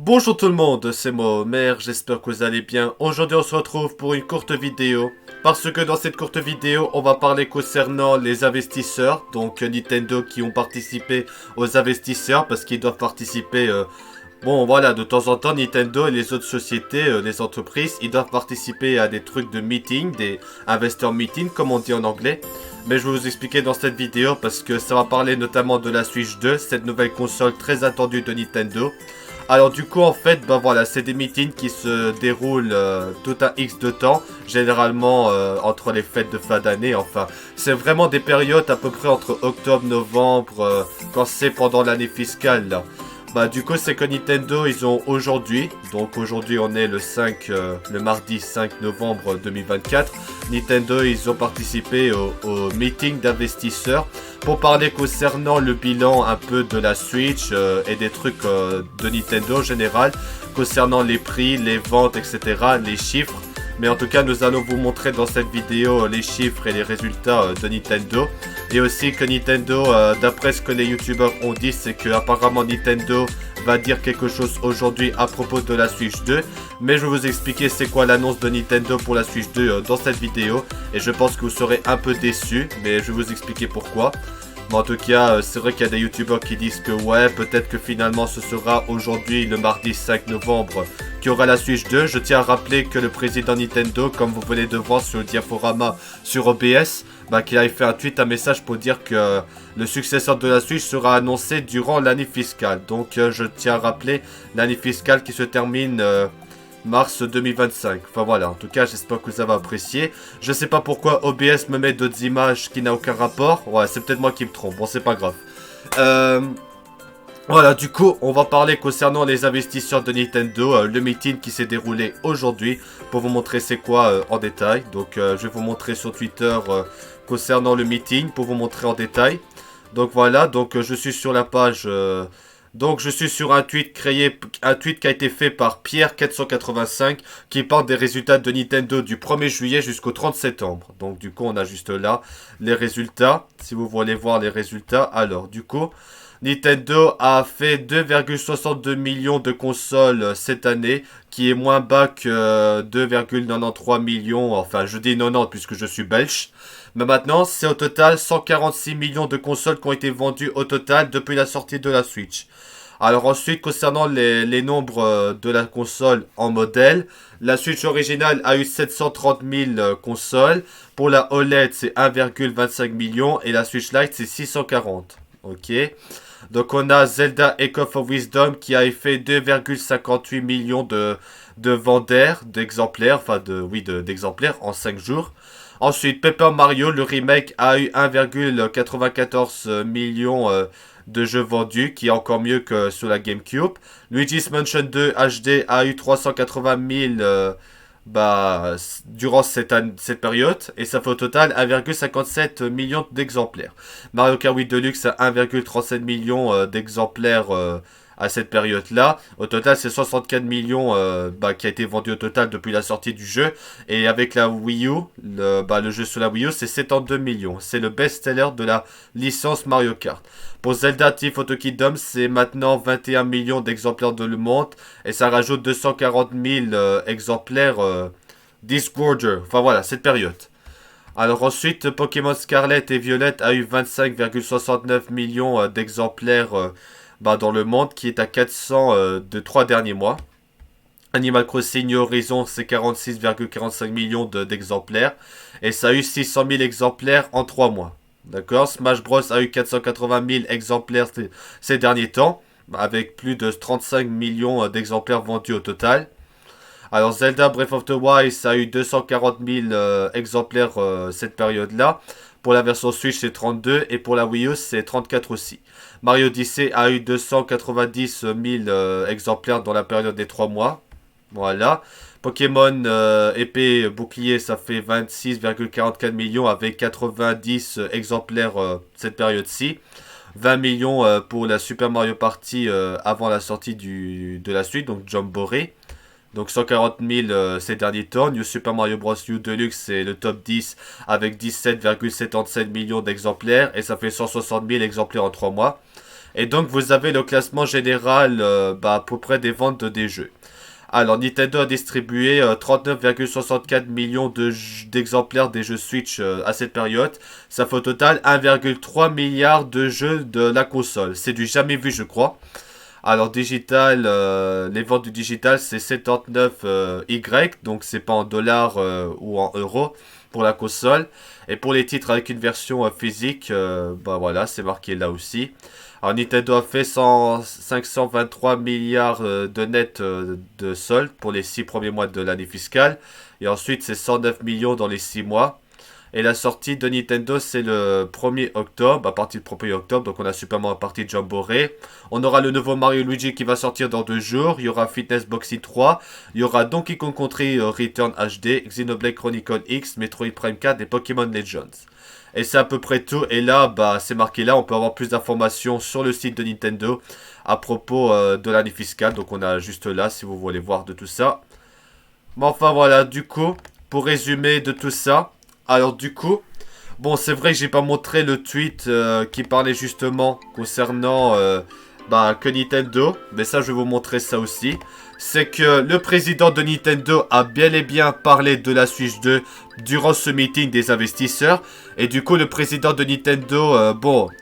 Bonjour tout le monde, c'est moi Omer, j'espère que vous allez bien. Aujourd'hui on se retrouve pour une courte vidéo. Parce que dans cette courte vidéo, on va parler concernant les investisseurs. Donc Nintendo qui ont participé aux investisseurs parce qu'ils doivent participer. Bon voilà, de temps en temps Nintendo et les autres sociétés, les entreprises, ils doivent participer à des trucs de meeting, des investor meeting comme on dit en anglais. Mais je vais vous expliquer dans cette vidéo parce que ça va parler notamment de la Switch 2, cette nouvelle console très attendue de Nintendo. Alors du coup en fait bah voilà c'est des meetings qui se déroulent tout un X de temps, généralement entre les fêtes de fin d'année, enfin c'est vraiment des périodes à peu près entre octobre, novembre, quand c'est pendant l'année fiscale là. Bah du coup c'est que Nintendo ils ont aujourd'hui, donc aujourd'hui on est le mardi 5 novembre 2024, Nintendo ils ont participé au meeting d'investisseurs pour parler concernant le bilan un peu de la Switch et des trucs de Nintendo en général, concernant les prix, les ventes, etc., les chiffres. Mais en tout cas, nous allons vous montrer dans cette vidéo les chiffres et les résultats de Nintendo. Et aussi que Nintendo, d'après ce que les youtubeurs ont dit, c'est que apparemment Nintendo va dire quelque chose aujourd'hui à propos de la Switch 2. Mais je vais vous expliquer c'est quoi l'annonce de Nintendo pour la Switch 2 dans cette vidéo. Et je pense que vous serez un peu déçus, mais je vais vous expliquer pourquoi. Mais en tout cas, c'est vrai qu'il y a des youtubeurs qui disent que ouais, peut-être que finalement ce sera aujourd'hui, le mardi 5 novembre, qu'il y aura la Switch 2. Je tiens à rappeler que le président Nintendo, comme vous venez de voir sur le diaporama sur OBS, qu'il avait fait un tweet, un message pour dire que le successeur de la Switch sera annoncé durant l'année fiscale. Donc je tiens à rappeler l'année fiscale qui se termine mars 2025. Enfin voilà, en tout cas j'espère que vous avez apprécié. Je sais pas pourquoi OBS me met d'autres images qui n'ont aucun rapport. Ouais, c'est peut-être moi qui me trompe, bon c'est pas grave. Voilà, du coup, on va parler concernant les investisseurs de Nintendo, le meeting qui s'est déroulé aujourd'hui, pour vous montrer c'est quoi en détail. Donc, je vais vous montrer sur Twitter concernant le meeting, pour vous montrer en détail. Donc voilà, donc je suis sur la page... donc je suis sur un tweet un tweet qui a été fait par Pierre485 qui parle des résultats de Nintendo du 1er juillet jusqu'au 30 septembre. Donc du coup on a juste là les résultats, si vous voulez voir les résultats. Alors du coup Nintendo a fait 2,62 millions de consoles cette année, qui est moins bas que 2,93 millions, enfin je dis 90 puisque je suis belge. Mais maintenant, c'est au total 146 millions de consoles qui ont été vendues au total depuis la sortie de la Switch. Alors ensuite, concernant les nombres de la console en modèle, la Switch originale a eu 730 000 consoles. Pour la OLED, c'est 1,25 million et la Switch Lite, c'est 640. Ok. Donc on a Zelda Echo of Wisdom qui a fait 2,58 millions de vendeurs, d'exemplaires, enfin d'exemplaires en 5 jours. Ensuite, Paper Mario, le remake, a eu 1,94 millions de jeux vendus, qui est encore mieux que sur la GameCube. Luigi's Mansion 2 HD a eu 380 000 durant cette période, et ça fait au total 1,57 millions d'exemplaires. Mario Kart 8 Deluxe a 1,37 millions d'exemplaires à cette période-là. Au total, c'est 64 millions qui a été vendu au total depuis la sortie du jeu. Et avec la Wii U, le jeu sur la Wii U, c'est 72 millions. C'est le best-seller de la licence Mario Kart. Pour Zelda Thief of the Kingdom, c'est maintenant 21 millions d'exemplaires de le monde. Et ça rajoute 240 000 exemplaires Discworder. Enfin voilà, cette période. Alors ensuite, Pokémon Scarlet et Violet a eu 25,69 millions d'exemplaires dans le monde, qui est à 400 de 3 derniers mois. Animal Crossing New Horizons, c'est 46,45 millions d'exemplaires. Et ça a eu 600 000 exemplaires en 3 mois. D'accord. Smash Bros a eu 480 000 exemplaires ces derniers temps, avec plus de 35 millions d'exemplaires vendus au total. Alors Zelda Breath of the Wild, ça a eu 240 000 exemplaires cette période-là. Pour la version Switch, c'est 32 et pour la Wii U, c'est 34 aussi. Mario Odyssey a eu 290 000 exemplaires dans la période des 3 mois. Voilà. Pokémon épée bouclier, ça fait 26,44 millions avec 90 exemplaires cette période-ci. 20 millions pour la Super Mario Party avant la sortie de la suite, donc Jamboree. Donc 140 000 ces derniers temps. New Super Mario Bros. U Deluxe, c'est le top 10 avec 17,77 millions d'exemplaires. Et ça fait 160 000 exemplaires en 3 mois. Et donc vous avez le classement général à peu près des ventes des jeux. Alors Nintendo a distribué 39,64 millions d'exemplaires des jeux Switch à cette période. Ça fait au total 1,3 milliard de jeux de la console. C'est du jamais vu je crois. Alors digital, les ventes du digital c'est 79 Y, donc c'est pas en dollars ou en euros pour la console. Et pour les titres avec une version physique, voilà, c'est marqué là aussi. Alors Nintendo a fait 523 milliards de net de solde pour les 6 premiers mois de l'année fiscale. Et ensuite c'est 109 millions dans les 6 mois. Et la sortie de Nintendo, c'est le 1er octobre, à partir du 1er octobre. Donc on a Super Mario Party Jamboree. On aura le nouveau Mario Luigi qui va sortir dans 2 jours. Il y aura Fitness Boxing 3. Il y aura Donkey Kong Country Return HD, Xenoblade Chronicle X, Metroid Prime 4 et Pokémon Legends. Et c'est à peu près tout. Et là, c'est marqué là. On peut avoir plus d'informations sur le site de Nintendo à propos de l'année fiscale. Donc on a juste là si vous voulez voir de tout ça. Mais enfin voilà, du coup, pour résumer de tout ça. Alors du coup, bon c'est vrai que j'ai pas montré le tweet qui parlait justement concernant que Nintendo. Mais ça je vais vous montrer ça aussi. C'est que le président de Nintendo a bel et bien parlé de la Switch 2 durant ce meeting des investisseurs. Et du coup le président de Nintendo,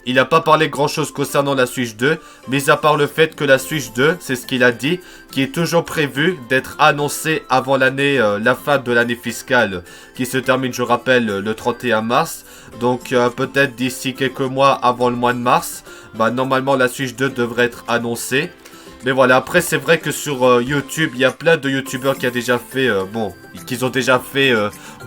il n'a pas parlé grand chose concernant la Switch 2. Mais à part le fait que la Switch 2, c'est ce qu'il a dit, qui est toujours prévu d'être annoncée avant l'année, la fin de l'année fiscale. Qui se termine, je rappelle, le 31 mars. Donc peut-être d'ici quelques mois avant le mois de mars. Normalement la Switch 2 devrait être annoncée. Mais voilà, après c'est vrai que sur YouTube, il y a plein de YouTubeurs qui ont déjà fait,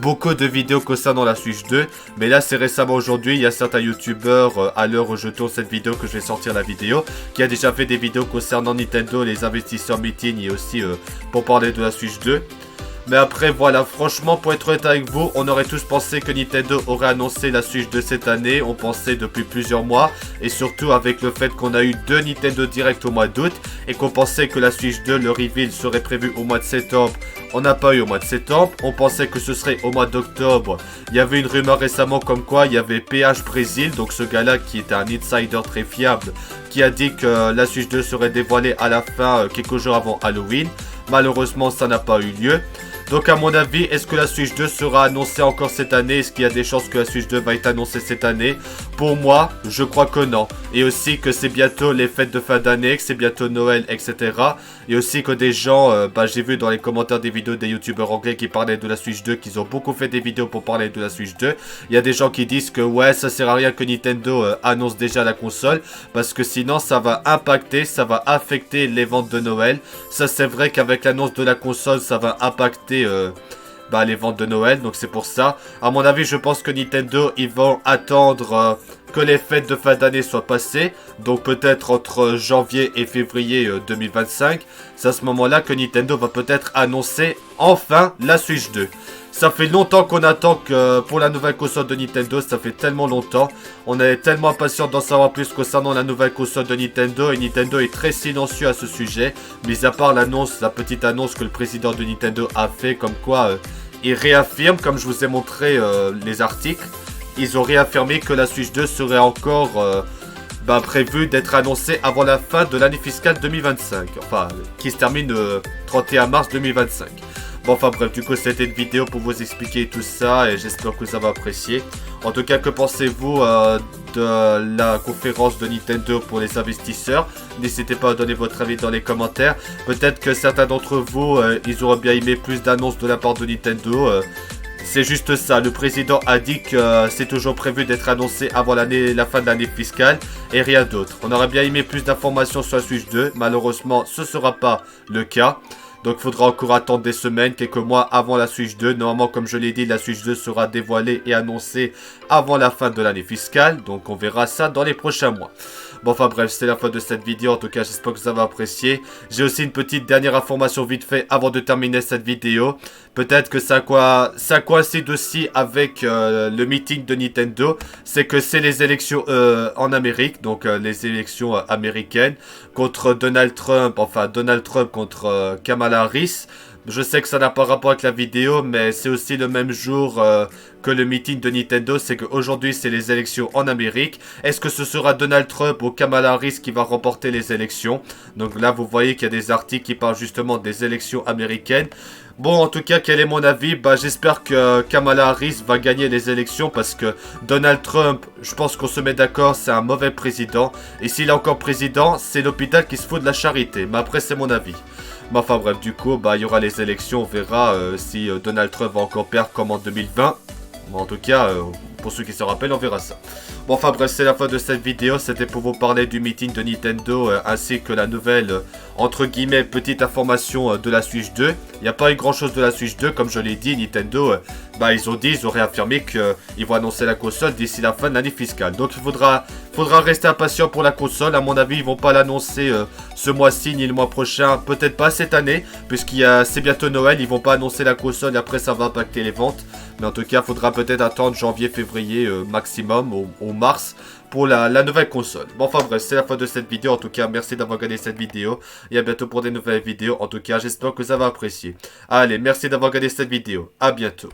beaucoup de vidéos concernant la Switch 2. Mais là c'est récemment aujourd'hui, il y a certains YouTubeurs, à l'heure où je tourne cette vidéo, que je vais sortir la vidéo, qui a déjà fait des vidéos concernant Nintendo, les investisseurs meeting et aussi pour parler de la Switch 2. Mais après voilà, franchement pour être honnête avec vous, on aurait tous pensé que Nintendo aurait annoncé la Switch de cette année. On pensait depuis plusieurs mois. Et surtout avec le fait qu'on a eu 2 Nintendo Direct au mois d'août. Et qu'on pensait que la Switch 2, le reveal serait prévu au mois de septembre. On n'a pas eu au mois de septembre. On pensait que ce serait au mois d'octobre. Il y avait une rumeur récemment comme quoi il y avait PH Brésil. Donc ce gars-là qui est un insider très fiable. Qui a dit que la Switch 2 serait dévoilée à la fin, quelques jours avant Halloween. Malheureusement ça n'a pas eu lieu. Donc à mon avis, est-ce que la Switch 2 sera annoncée encore cette année? Est-ce qu'il y a des chances que la Switch 2 va être annoncée cette année? Pour moi, je crois que non. Et aussi que c'est bientôt les fêtes de fin d'année, que c'est bientôt Noël, etc. Et aussi que des gens, j'ai vu dans les commentaires des vidéos des youtubeurs anglais qui parlaient de la Switch 2, qu'ils ont beaucoup fait des vidéos pour parler de la Switch 2. Il y a des gens qui disent que ouais, ça sert à rien que Nintendo annonce déjà la console, parce que sinon ça va impacter, ça va affecter les ventes de Noël. Ça c'est vrai qu'avec l'annonce de la console, ça va impacter les ventes de Noël. Donc c'est pour ça, à mon avis, je pense que Nintendo, ils vont attendre que les fêtes de fin d'année soient passées. Donc peut-être entre janvier et février 2025. C'est à ce moment-là que Nintendo va peut-être annoncer enfin la Switch 2. Ça fait longtemps qu'on attend que pour la nouvelle console de Nintendo, ça fait tellement longtemps. On est tellement impatient d'en savoir plus concernant la nouvelle console de Nintendo. Et Nintendo est très silencieux à ce sujet. Mis à part l'annonce, la petite annonce que le président de Nintendo a fait, comme quoi il réaffirme, comme je vous ai montré les articles. Ils ont réaffirmé que la Switch 2 serait encore prévue d'être annoncée avant la fin de l'année fiscale 2025. Enfin, qui se termine le 31 mars 2025. Bon, enfin bref, du coup c'était une vidéo pour vous expliquer tout ça et j'espère que vous avez apprécié. En tout cas, que pensez-vous de la conférence de Nintendo pour les investisseurs? N'hésitez pas à donner votre avis dans les commentaires. Peut-être que certains d'entre vous, ils auraient bien aimé plus d'annonces de la part de Nintendo. C'est juste ça, le président a dit que c'est toujours prévu d'être annoncé avant la fin de l'année fiscale et rien d'autre. On aurait bien aimé plus d'informations sur la Switch 2, malheureusement ce ne sera pas le cas. Donc il faudra encore attendre des semaines, quelques mois avant la Switch 2. Normalement, comme je l'ai dit, la Switch 2 sera dévoilée et annoncée avant la fin de l'année fiscale. Donc on verra ça dans les prochains mois. Bon, enfin bref, c'est la fin de cette vidéo. En tout cas, j'espère que vous avez apprécié. J'ai aussi une petite dernière information vite fait avant de terminer cette vidéo. Peut-être que ça coïncide aussi avec le meeting de Nintendo. C'est que c'est les élections en Amérique. Donc les élections américaines contre Donald Trump. Enfin, Donald Trump contre Kamala Harris. Je sais que ça n'a pas rapport avec la vidéo, mais c'est aussi le même jour que le meeting de Nintendo. C'est qu'aujourd'hui, c'est les élections en Amérique. Est-ce que ce sera Donald Trump ou Kamala Harris qui va remporter les élections? Donc là, vous voyez qu'il y a des articles qui parlent justement des élections américaines. Bon, en tout cas, quel est mon avis? Bah, j'espère que Kamala Harris va gagner les élections parce que Donald Trump, je pense qu'on se met d'accord, c'est un mauvais président. Et s'il est encore président, c'est l'hôpital qui se fout de la charité. Mais après, c'est mon avis. Mais enfin bref, du coup, bah, il y aura les élections, on verra si Donald Trump va encore perdre comme en 2020. Bon, en tout cas, pour ceux qui se rappellent, on verra ça. Bon, enfin bref, c'est la fin de cette vidéo. C'était pour vous parler du meeting de Nintendo ainsi que la nouvelle, entre guillemets, petite information de la Switch 2. Il n'y a pas eu grand chose de la Switch 2, comme je l'ai dit. Nintendo, bah, ils ont réaffirmé qu'ils vont annoncer la console d'ici la fin de l'année fiscale. Donc il faudra rester impatient pour la console. À mon avis, ils vont pas l'annoncer ce mois-ci ni le mois prochain. Peut-être pas cette année, c'est bientôt Noël. Ils vont pas annoncer la console et après ça va impacter les ventes. Mais en tout cas, il faudra peut-être attendre janvier, février maximum, au mars, pour la nouvelle console. Bon, enfin bref, c'est la fin de cette vidéo. En tout cas, merci d'avoir regardé cette vidéo. Et à bientôt pour des nouvelles vidéos. En tout cas, j'espère que vous avez apprécié. Allez, merci d'avoir regardé cette vidéo. À bientôt.